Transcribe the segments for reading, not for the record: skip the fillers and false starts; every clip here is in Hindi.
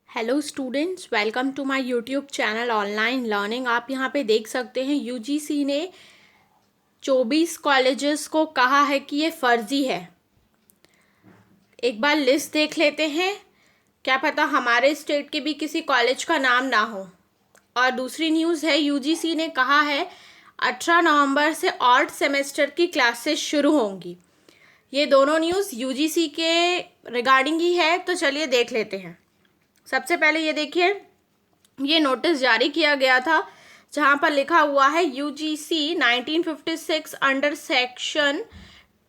Hello students, welcome to my YouTube channel online learning. आप यहाँ पे देख सकते हैं यूजीसी ने 24 कॉलेजेस को कहा है कि ये फर्जी है। एक बार लिस्ट देख लेते हैं, क्या पता हमारे स्टेट के भी किसी कॉलेज का नाम ना हो। और दूसरी न्यूज़ है, यूजीसी ने कहा है 18 नवंबर से ऑड सेमेस्टर की क्लासेस शुरू होंगी। ये दोनों न्यूज़ यूजीसी के रिगार्डिंग ही है, तो चलिए देख लेते हैं। सबसे पहले ये देखिए, ये नोटिस जारी किया गया था जहां पर लिखा हुआ है UGC 1956 under section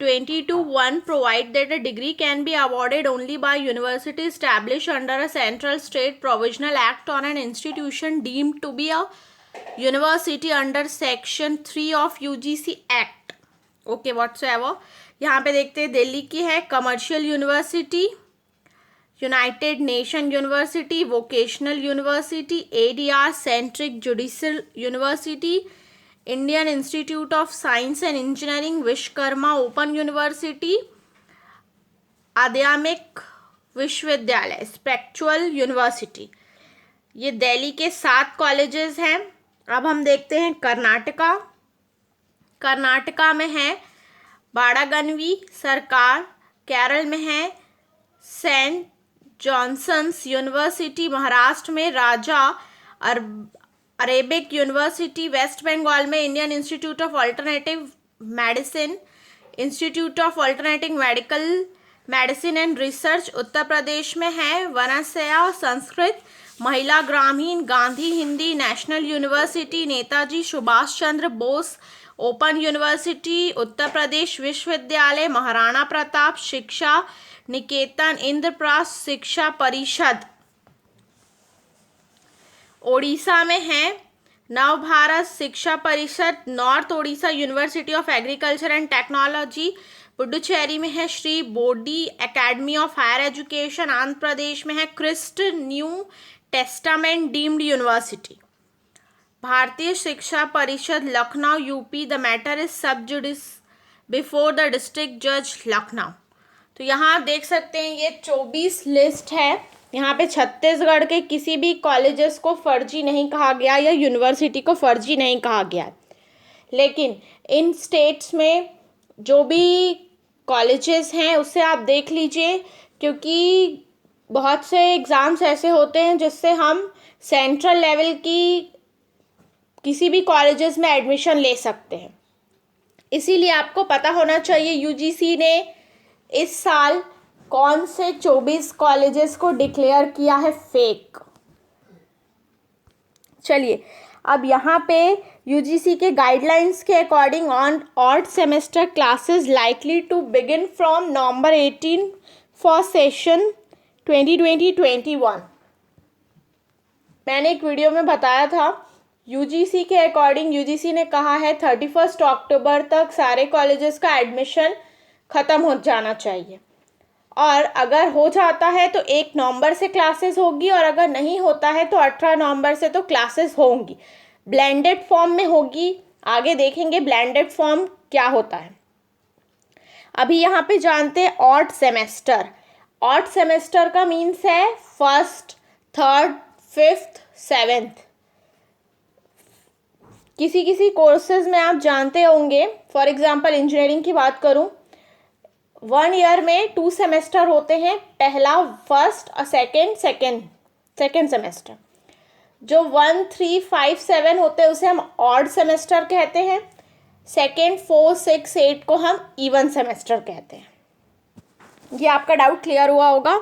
22(1) provide that a degree can be awarded only by university establish under a central state provisional act on an institution deemed to be a university under section 3 of UGC act. Okay, whatsoever. यहाँ पे देखते हैं, दिल्ली की है commercial university, united nation university, vocational university, ADR centric judicial university, Indian institute of science and engineering, Vishwakarma open university, आध्यात्मिक विश्वविद्यालय, स्पिरिचुअल यूनिवर्सिटी। ये दिल्ली के 7 कॉलेजेस हैं। अब हम देखते हैं कर्नाटका। कर्नाटका में है बाड़ागनवी सरकार, केरल में है सेंट जॉनसन्स यूनिवर्सिटी, महाराष्ट्र में Raja Arabic university, West Bengal में Indian institute of alternative medicine, institute of alternative medical medicine and research, Uttar Pradesh में है वनासया संस्कृत महिला ग्रामीण Gandhi Hindi national university, Netaji Subhash Chandra Bose open university, Uttar Pradesh विश्वविद्यालय, महाराणा प्रताप शिक्षा निकेतन, इंद्रप्रस्थ शिक्षा परिषद। ओडिशा में है नव भारत शिक्षा परिषद, north Odisha university of agriculture and technology, Puducherry में है Shri Bodhi academy of higher education, Andhra Pradesh में है Christ new testament deemed university. भारतीय शिक्षा परिषद Lucknow UP, the matter is sub judice before the district जज लखनऊ। तो यहाँ आप देख सकते हैं ये 24 लिस्ट है। यहाँ पे छत्तीसगढ़ के किसी भी कॉलेजेस को फर्जी नहीं कहा गया या यूनिवर्सिटी को फर्जी नहीं कहा गया, लेकिन इन स्टेट्स में जो भी कॉलेजेस हैं उससे आप देख लीजिए, क्योंकि बहुत से एग्ज़ाम्स ऐसे होते हैं जिससे हम सेंट्रल लेवल की किसी भी कॉलेजेस में एडमिशन ले सकते हैं। इसीलिए आपको पता होना चाहिए यूजीसी ने इस साल कौन से 24 कॉलेजेस को डिक्लेयर किया है फेक। चलिए, अब यहाँ पे यूजीसी के गाइडलाइंस के according on odd semester classes likely to begin from November 18 for session 2020-21। मैंने एक वीडियो में बताया था, यूजीसी के अकॉर्डिंग यूजीसी ने कहा है 31 अक्टूबर तक सारे कॉलेजेस का एडमिशन ख़त्म हो जाना चाहिए, और अगर हो जाता है तो 1 नवंबर से क्लासेस होगी, और अगर नहीं होता है तो 18 नवंबर से तो क्लासेस होंगी। ब्लेंडेड फॉर्म में होगी, आगे देखेंगे ब्लेंडेड फॉर्म क्या होता है। अभी यहाँ पे जानते हैं ऑड सेमेस्टर। ऑड सेमेस्टर का मीन्स है फर्स्ट, थर्ड, फिफ्थ, सेवेंथ। किसी किसी कोर्सेज में आप जानते होंगे, फॉर एग्जांपल इंजीनियरिंग की बात करूं, 1 ईयर में 2 सेमेस्टर होते हैं, पहला फर्स्ट और सेकेंड सेमेस्टर। जो 1, 3, 5, 7 होते हैं उसे हम ऑड सेमेस्टर कहते हैं, सेकेंड, 4, 6, 8 को हम इवन सेमेस्टर कहते हैं। ये आपका डाउट क्लियर हुआ होगा।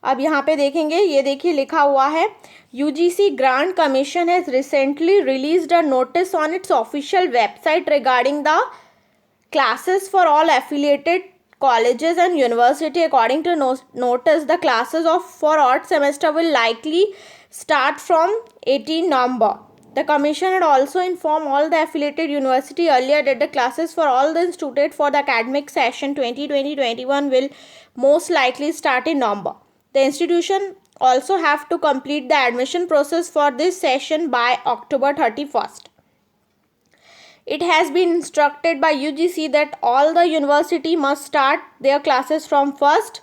अब यहाँ पे देखेंगे, ये देखिए लिखा हुआ है UGC grant commission has recently released a notice on it's official website regarding the classes for all affiliated colleges and university. According to notice, the classes for odd semester will likely start from 18 November. The commission had also informed all the affiliated university earlier that the classes for all the institute for the academic session 2020-21 will most likely start in November. The institution also have to complete the admission process for this session by October 31st. It has been instructed by UGC that all the university must start their classes from first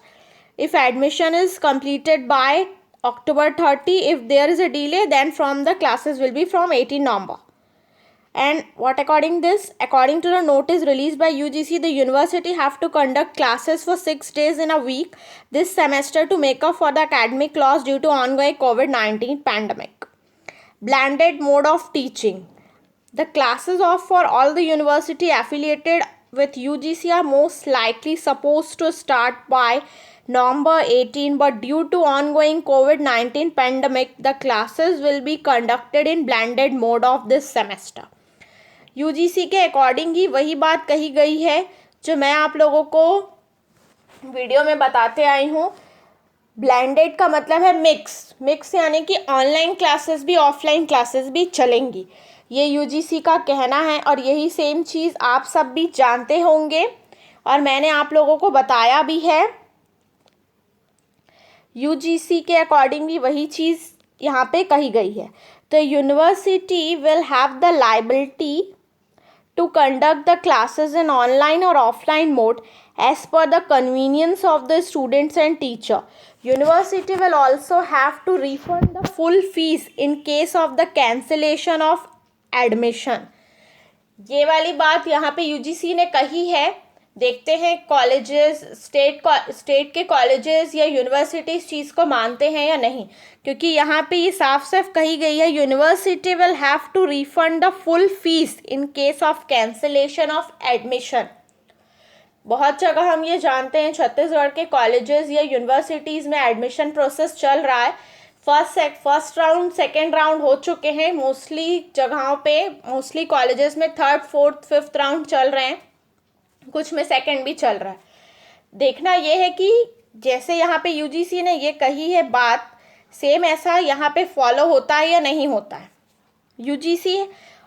if admission is completed by October 30. If there is a delay, then from the classes will be from 18 November. And what according to the notice released by UGC, the university have to conduct classes for 6 days in a week this semester to make up for the academic loss due to ongoing COVID-19 pandemic. Blended mode of teaching. The classes for all the university affiliated with UGC are most likely supposed to start by November 18, but due to ongoing COVID-19 pandemic, the classes will be conducted in blended mode of this semester. UGC के अकॉर्डिंग ही वही बात कही गई है जो मैं आप लोगों को वीडियो में बताते आई हूँ. ब्लेंडेड का मतलब है मिक्स यानी कि ऑनलाइन क्लासेस भी ऑफलाइन क्लासेस भी चलेंगी. ये यूजीसी का कहना है और यही सेम चीज़ आप सब भी जानते होंगे और मैंने आप लोगों को बताया भी है. यूजीसी के अकॉर्डिंग भी वही चीज़ यहाँ पे कही गई है. तो university will have the liability to conduct the classes in online or offline mode as per the convenience of the students and teacher. University will also have to refund the full fees in case of the cancellation of admission. ये वाली बात यहाँ पे यूजीसी ने कही है. देखते हैं कॉलेजेस स्टेट के कॉलेजेस या यूनिवर्सिटी इस चीज़ को मानते हैं या नहीं, क्योंकि यहाँ पे ये साफ साफ कही गई है university will have to refund the full fees in case of cancellation of admission. बहुत जगह हम ये जानते हैं छत्तीसगढ़ के कॉलेजेस या यूनिवर्सिटीज़ में एडमिशन प्रोसेस चल रहा है. फर्स्ट राउंड सेकेंड राउंड हो चुके हैं मोस्टली जगहों पे. मोस्टली कॉलेजेस में थर्ड फोर्थ फिफ्थ राउंड चल रहे हैं, कुछ में सेकंड भी चल रहा है. देखना ये है कि जैसे यहाँ पे यूजीसी ने ये कही है बात, सेम ऐसा यहाँ पे फॉलो होता है या नहीं होता है. UGC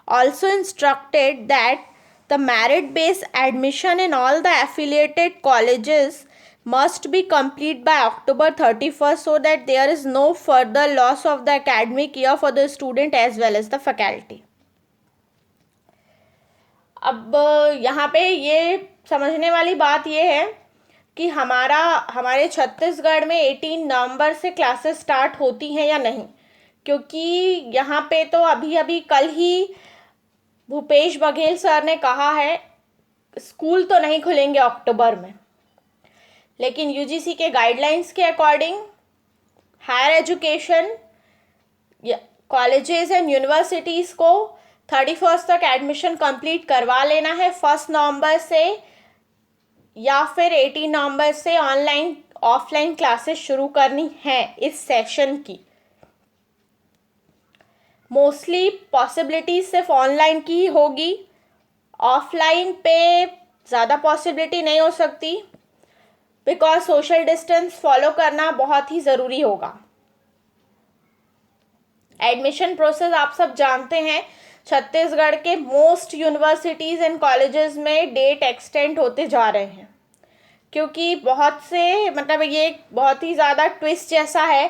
also instructed that the merit based admission in all the affiliated colleges must be complete by October 31st so that there is no further loss of the academic year for the student as well as the faculty. अब यहाँ पे ये समझने वाली बात ये है कि हमारे छत्तीसगढ़ में 18 नवंबर से क्लासेस स्टार्ट होती हैं या नहीं, क्योंकि यहाँ पे तो अभी कल ही भूपेश बघेल सर ने कहा है स्कूल तो नहीं खुलेंगे अक्टूबर में, लेकिन यूजीसी के गाइडलाइंस के according higher education colleges and universities को 31 तक एडमिशन कंप्लीट करवा लेना है 1 नवंबर से, या फिर 18 नवंबर से ऑनलाइन ऑफलाइन क्लासेस शुरू करनी है इस सेशन की. मोस्टली पॉसिबिलिटी सिर्फ ऑनलाइन की ही होगी, ऑफलाइन पे ज़्यादा पॉसिबिलिटी नहीं हो सकती बिकॉज सोशल डिस्टेंस फॉलो करना बहुत ही ज़रूरी होगा. एडमिशन प्रोसेस आप सब जानते हैं छत्तीसगढ़ के मोस्ट यूनिवर्सिटीज़ एंड कॉलेजेस में डेट एक्सटेंड होते जा रहे हैं, क्योंकि बहुत से मतलब ये बहुत ही ज़्यादा ट्विस्ट जैसा है.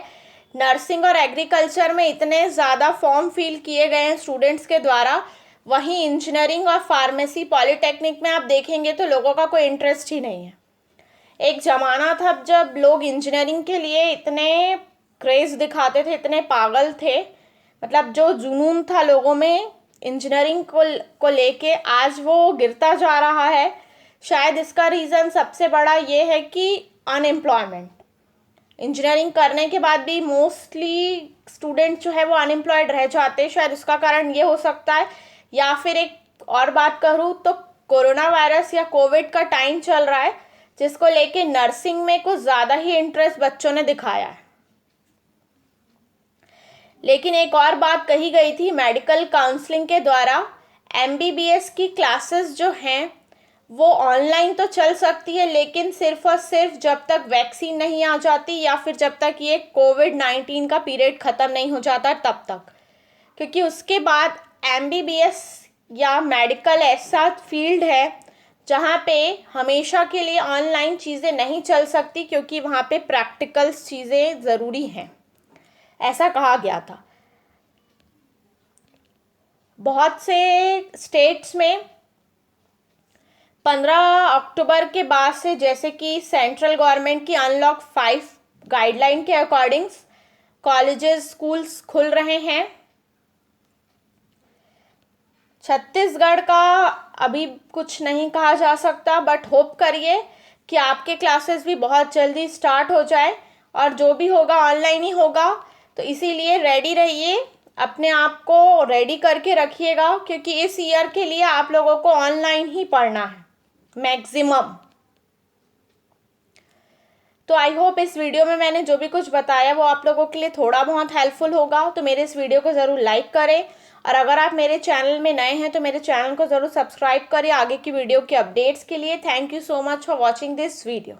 नर्सिंग और एग्रीकल्चर में इतने ज़्यादा फॉर्म फिल किए गए हैं स्टूडेंट्स के द्वारा, वहीं इंजीनियरिंग और फार्मेसी पॉलीटेक्निक में आप देखेंगे तो लोगों का कोई इंटरेस्ट ही नहीं है. एक ज़माना था जब लोग इंजीनियरिंग के लिए इतने क्रेज़ दिखाते थे, इतने पागल थे, मतलब जो जुनून था लोगों में इंजीनियरिंग को लेके, आज वो गिरता जा रहा है. शायद इसका रीज़न सबसे बड़ा ये है कि अनएम्प्लॉयमेंट. इंजीनियरिंग करने के बाद भी मोस्टली स्टूडेंट जो है वो अनएम्प्लॉयड रह जाते हैं. शायद उसका कारण ये हो सकता है, या फिर एक और बात करूँ तो कोरोना वायरस या कोविड का टाइम चल रहा है जिसको लेके नर्सिंग में कुछ ज़्यादा ही इंटरेस्ट बच्चों ने दिखाया है. लेकिन एक और बात कही गई थी मेडिकल काउंसलिंग के द्वारा, एमबीबीएस की क्लासेस जो हैं वो ऑनलाइन तो चल सकती है, लेकिन सिर्फ और सिर्फ जब तक वैक्सीन नहीं आ जाती या फिर जब तक ये कोविड-19 का पीरियड ख़त्म नहीं हो जाता तब तक, क्योंकि उसके बाद एमबीबीएस या मेडिकल ऐसा फील्ड है जहाँ पे हमेशा के लिए ऑनलाइन चीज़ें नहीं चल सकती, क्योंकि वहाँ पे प्रैक्टिकल चीज़ें ज़रूरी हैं, ऐसा कहा गया था. बहुत से स्टेट्स में 15 अक्टूबर के बाद से, जैसे कि सेंट्रल गवर्नमेंट की अनलॉक 5 गाइडलाइन के अकॉर्डिंग्स, कॉलेजेस स्कूल्स खुल रहे हैं। छत्तीसगढ़ का अभी कुछ नहीं कहा जा सकता, बट होप करिए कि आपके क्लासेस भी बहुत जल्दी स्टार्ट हो जाए और जो भी होगा ऑनलाइन ही होगा। तो इसीलिए रेडी रहिए, अपने आप को रेडी करके रखिएगा, क्योंकि इस ईयर के लिए आप लोगों को ऑनलाइन ही पढ़ना है मैक्सिमम। तो आई होप इस वीडियो में मैंने जो भी कुछ बताया वो आप लोगों के लिए थोड़ा बहुत हेल्पफुल होगा। तो मेरे इस वीडियो को ज़रूर लाइक करें, और अगर आप मेरे चैनल में नए हैं तो मेरे चैनल को ज़रूर सब्सक्राइब करें आगे की वीडियो के अपडेट्स के लिए। Thank you so much for watching this video.